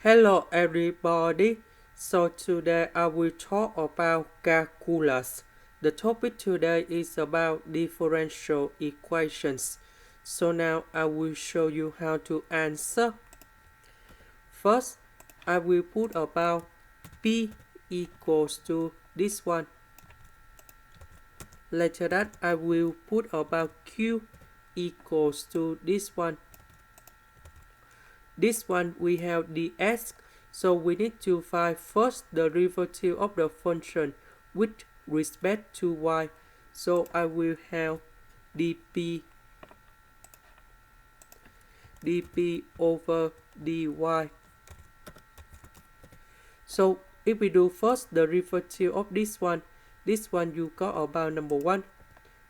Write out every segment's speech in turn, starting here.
Hello everybody. So today I will talk about calculus. The topic today is about differential equations. So now I will show you how to answer. First, I will put about P equals to this one. Later that I will put about Q equals to this one. This one we have ds, so we need to find first the derivative of the function with respect to y. So I will have dp over dy. So if we do first the derivative of this one you got about number 1,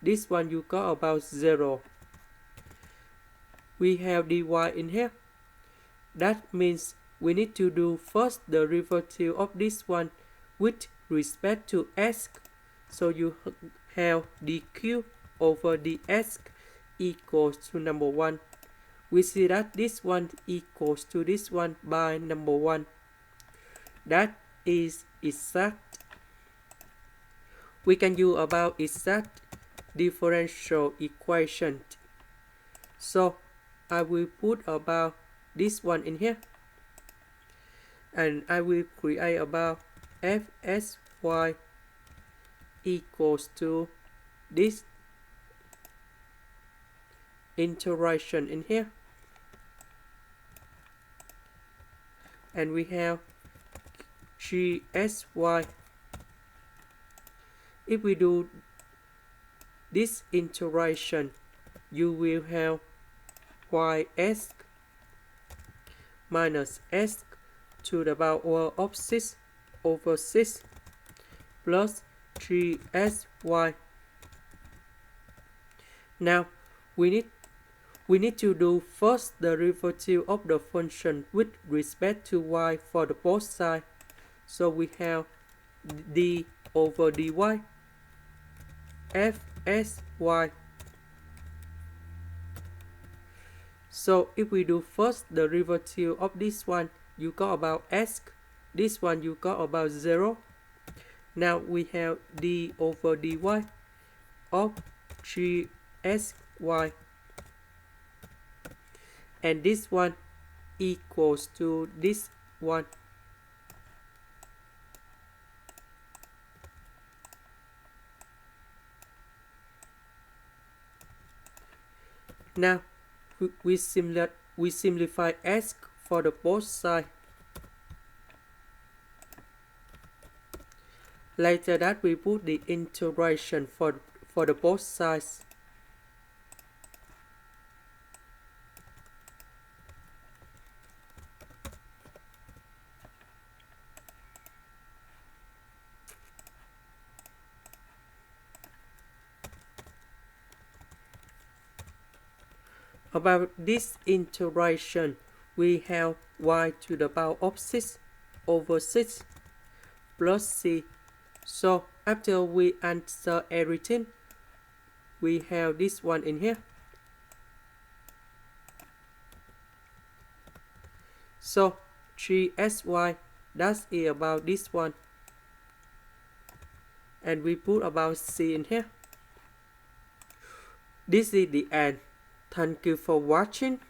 this one you got about 0. We have dy in here. That means we need to do first the derivative of this one with respect to s. So you have dq over ds equals to number 1. We see that this one equals to this one by number 1. That is exact. We can use about exact differential equation. So I will put about this one in here, and I will create about fsy equals to this integration in here, and we have gsy. If we do this integration, you will have ys minus s to the power of 6 over 6 plus 3sy. Now we need to do first the derivative of the function with respect to y for the both sides. So we have d over dy fsy. So if we do first the derivative of this one, you got about s. This one you got about 0. Now we have d over dy of 3sy. And this one equals to this one. Now we simplify s for the both sides. Later that we put the integration for the both sides. About this integration, we have y to the power of 6 over 6 plus c. So after we answer everything, we have this one in here. So 3sy, that's about this one. And we put about c in here. This is the end. Thank you for watching.